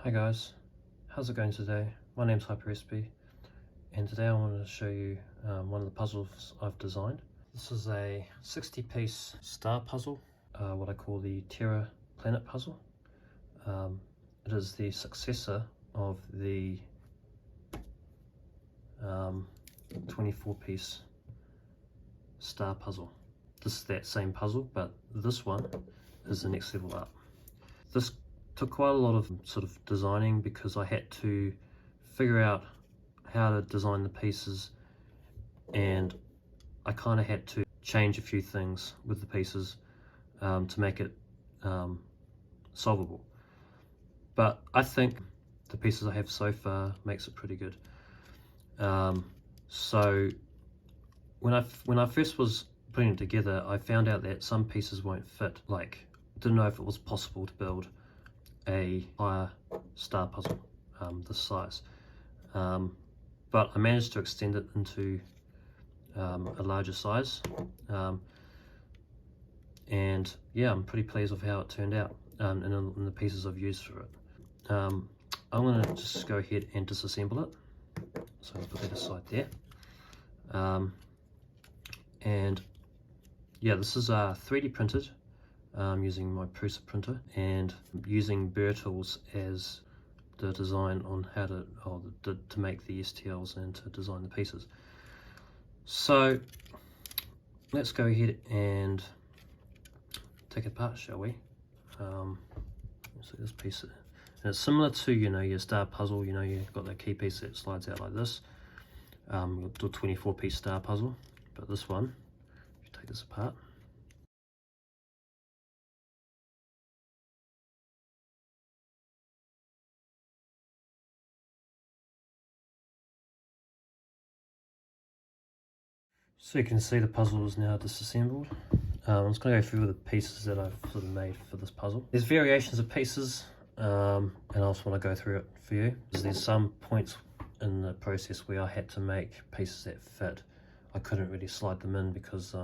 Hi guys, how's it going today? My name's Hypercubing, and today I wanted to show you one of the puzzles I've designed. This is a 60-piece star puzzle, what I call the Tera Planet puzzle. It is the successor of the 24-piece star puzzle. This is that same puzzle, but this one is the next level up. This took quite a lot of sort of designing because I had to figure out how to design the pieces, and I kind of had to change a few things with the pieces to make it solvable. But I think the pieces I have so far makes it pretty good. So when I first was putting it together, I found out that some pieces won't fit. Like, didn't know if it was possible to build a higher star puzzle this size, but I managed to extend it into a larger size, and yeah, I'm pretty pleased with how it turned out and in the pieces I've used for it. I'm going to just go ahead and disassemble it, so I'll put that aside there. And yeah, this is 3D printed using my Prusa printer and using burr tools as the design on how to make the STLs and to design the pieces. So let's go ahead and take it apart, shall we? So this piece, and it's similar to your star puzzle. You've got that key piece that slides out like this. We'll do a 24-piece star puzzle, but this one, if you take this apart, so you can see the puzzle is now disassembled. I'm just going to go through the pieces that I've sort of made for this puzzle. There's variations of pieces, and I just want to go through it for you. There's some points in the process where I had to make pieces that fit. I couldn't really slide them in because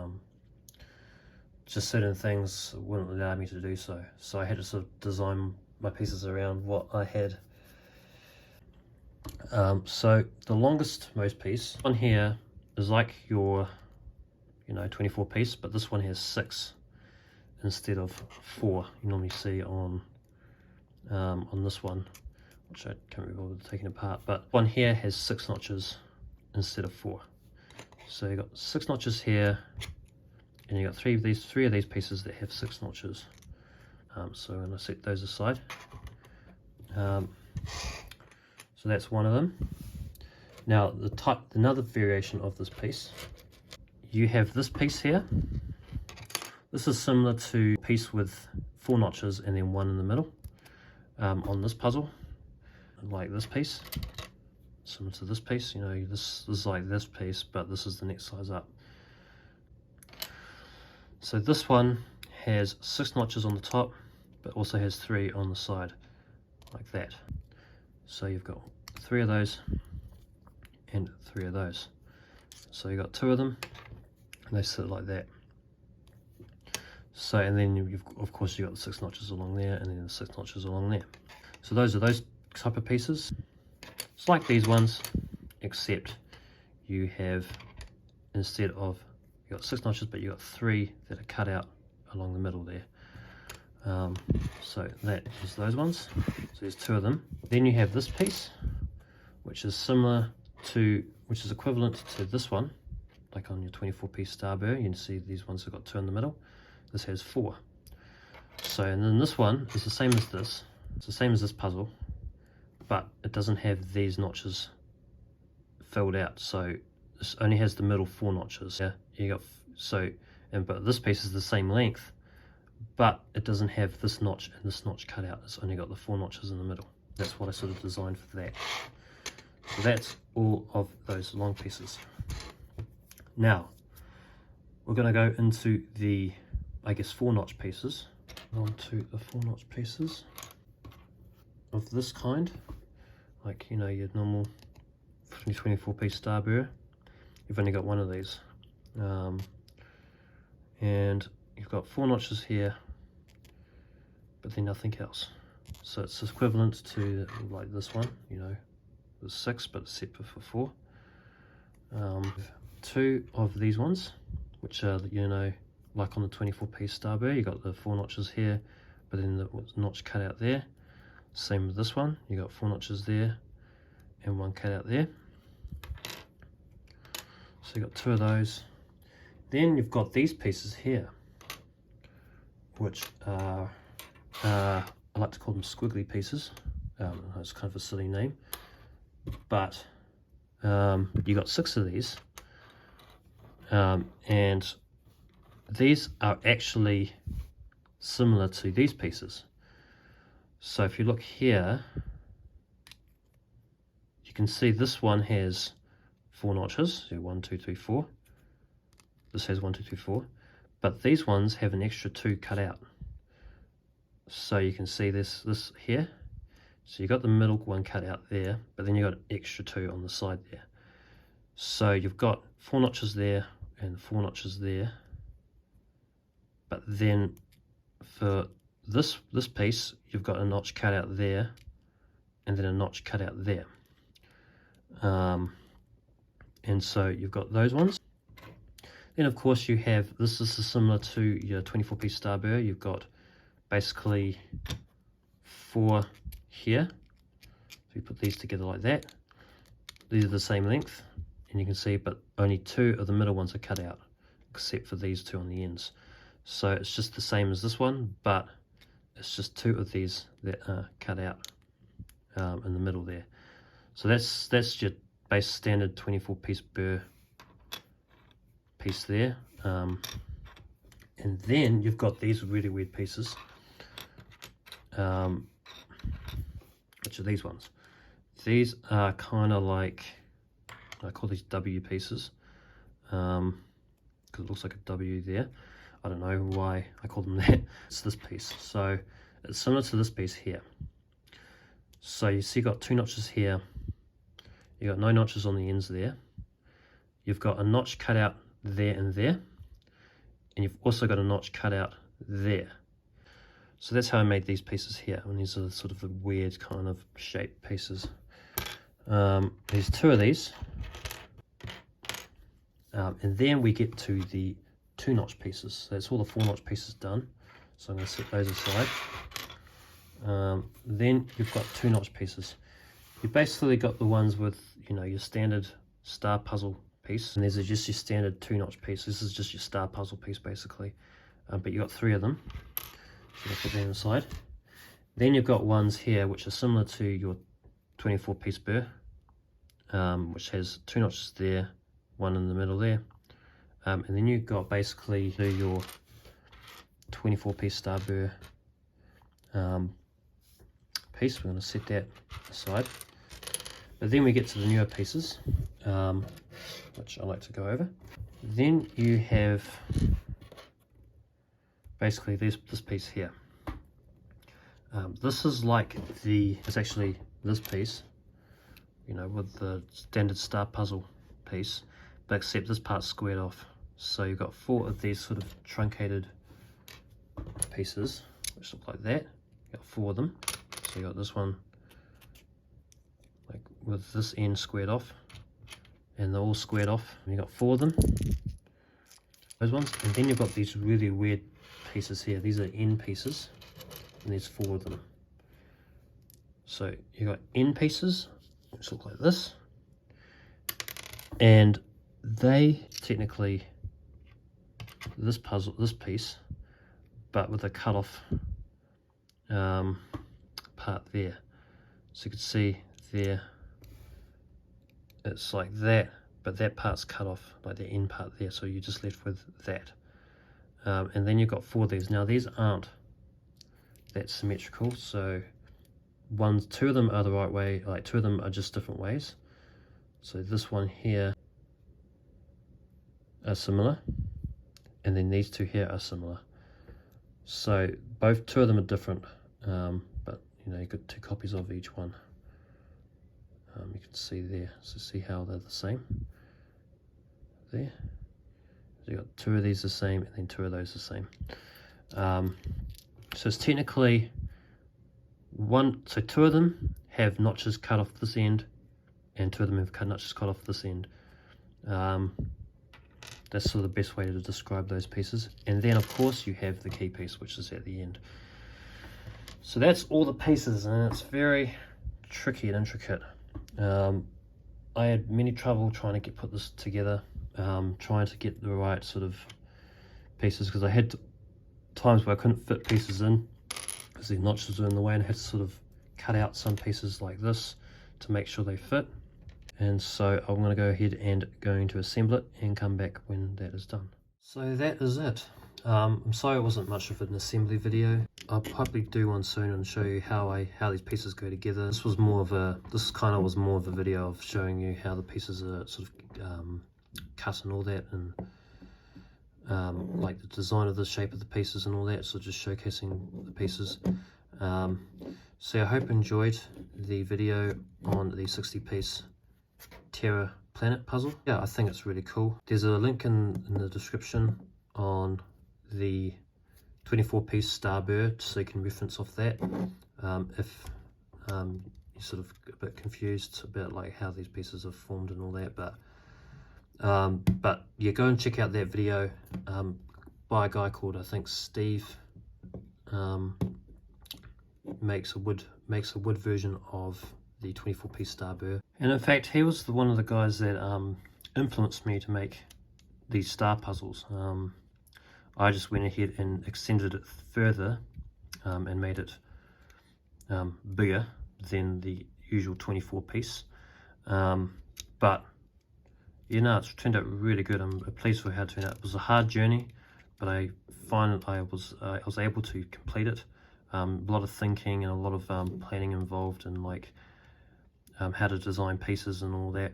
just certain things wouldn't allow me to do so. So I had to sort of design my pieces around what I had. So the longest most piece on here is like your 24 piece, but this one has 6 instead of 4 you normally see on this one, which I can't remember taking apart, but one here has 6 notches instead of 4. So you got 6 notches here, and you got three of these pieces that have 6 notches. So I'm going to set those aside. So that's one of them. Now another variation of this piece, you have this piece here. This is similar to a piece with 4 notches and then 1 in the middle on this puzzle, like this piece, similar to this piece. This is like this piece, but this is the next size up. So this one has 6 notches on the top, but also has 3 on the side, like that. So you've got 3 of those and 3 of those. So you've got 2 of them, and they sit like that. So, and then of course you've got the 6 notches along there, and then the 6 notches along there. So those are those type of pieces. It's like these ones, except you have, instead of, you got 6 notches, but you got 3 that are cut out along the middle there. So that is those ones. So there's 2 of them. Then you have this piece, which is equivalent to this one, like on your 24-piece star burr. You can see these ones have got 2 in the middle. This has 4. So, and then this one is the same as this. It's the same as this puzzle, but it doesn't have these notches filled out. So this only has the middle 4 notches. Yeah, you got but this piece is the same length, but it doesn't have this notch and this notch cut out. It's only got the 4 notches in the middle. That's what I sort of designed for that. So that's all of those long pieces. Now we're going to go into the, I guess, 4-notch pieces. Onto the 4-notch pieces of this kind, like your normal 24-piece star burr. You've only got one of these, and you've got 4 notches here, but then nothing else. So it's equivalent to like this one, you know, the 6 but separate for 4. 2 of these ones, which are, you know, like on the 24-piece star burr, you got the 4 notches here, but then the notch cut out there. Same with this one, you got 4 notches there and 1 cut out there. So you got 2 of those. Then you've got these pieces here, which are I like to call them squiggly pieces. It's kind of a silly name, but you got 6 of these, and these are actually similar to these pieces. So if you look here, you can see this one has 4 notches, so 1, 2, 3, 4. This has 1, 2, 3, 4, but these ones have an extra 2 cut out. So you can see this here. So you got the middle one cut out there, but then you got an extra 2 on the side there. So you've got 4 notches there and 4 notches there. But then for this piece, you've got a notch cut out there, and then a notch cut out there. And so you've got those ones. Then of course you have, this is similar to your 24-piece star burr. You've got basically 4 here. So you put these together like that. These are the same length, and you can see, but only 2 of the middle ones are cut out, except for these 2 on the ends. So it's just the same as this one, but it's just 2 of these that are cut out in the middle there. So that's your base standard 24-piece burr piece there. And then you've got these really weird pieces, which are these ones. These are kind of like, I call these W pieces, because it looks like a W there. I don't know why I call them that. It's this piece. So it's similar to this piece here. So you see, you got 2 notches here. You got no notches on the ends there. You've got a notch cut out there and there, and you've also got a notch cut out there. So that's how I made these pieces here, and these are sort of the weird kind of shaped pieces. There's 2 of these, and then we get to the 2 notch pieces. So that's all the 4 notch pieces done, so I'm going to set those aside. Then you've got 2 notch pieces. You basically got the ones with, you know, your standard star puzzle piece, and these are just your standard 2 notch piece. This is just your star puzzle piece basically, but you got 3 of them. So I'll put that inside. Then you've got ones here which are similar to your 24-piece burr, which has 2 notches there, 1 in the middle there, and then you've got basically your 24-piece star burr piece. We're going to set that aside. But then we get to the newer pieces, which I like to go over. Then you have basically this piece here. This is like it's actually this piece, you know, with the standard star puzzle piece, but except this part's squared off. So you've got 4 of these sort of truncated pieces, which look like that. You've got 4 of them. So you got this one like with this end squared off, and they're all squared off. And you got 4 of them, those ones. And then you've got these really weird pieces here. These are end pieces, and there's 4 of them. So you got end pieces which look like this, and they technically this piece, but with a cut off part there. So you can see there it's like that, but that part's cut off, like the end part there, so you're just left with that. And then you've got 4 of these. Now these aren't that symmetrical, so 2 of them are the right way, like 2 of them are just different ways. So this one here are similar, and then these 2 here are similar. So 2 of them are different, but you know, you've got 2 copies of each one. You can see there, so see how they're the same there. So you've got 2 of these the same, and then 2 of those the same. So it's technically So two of them have notches cut off this end, and two of them have notches cut off this end. That's sort of the best way to describe those pieces. And then of course you have the key piece, which is at the end. So that's all the pieces, and it's very tricky and intricate. I had many trouble trying to put this together, trying to get the right sort of pieces, because I had times where I couldn't fit pieces in because the notches were in the way, and I had to sort of cut out some pieces like this to make sure they fit. And so I'm going to go ahead and going to assemble it and come back when that is done. So that is it. I'm sorry it wasn't much of an assembly video. I'll probably do one soon and show you how these pieces go together. This was more of a video of showing you how the pieces are sort of cut and all that, and like the design of the shape of the pieces and all that, so just showcasing the pieces. So I hope you enjoyed the video on the 60-piece Tera Planet puzzle. Yeah, I think it's really cool. There's a link in the description on the 24-piece star burr, so you can reference off that if you're sort of a bit confused about like how these pieces are formed and all that. But yeah, go and check out that video by a guy called, I think, Steve. Makes a wood version of the 24-piece star burr, and in fact he was one of the guys that influenced me to make these star puzzles. I just went ahead and extended it further and made it bigger than the usual 24-piece, but you know, it's turned out really good. I'm pleased with how it turned out. It was a hard journey, but I find I was able to complete it. A lot of thinking and a lot of planning involved, and like how to design pieces and all that.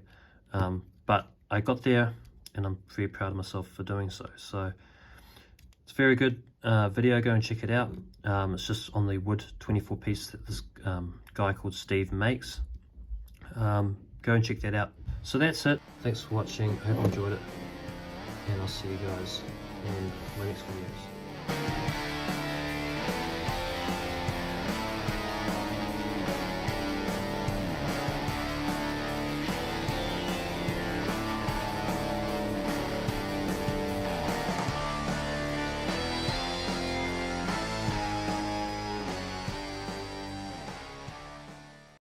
But I got there, and I'm very proud of myself for doing so. So it's a very good video. Go and check it out. It's just on the wood 24-piece that this guy called Steve makes. Go and check that out. So that's it. Thanks for watching. I hope you enjoyed it, and I'll see you guys in my next videos.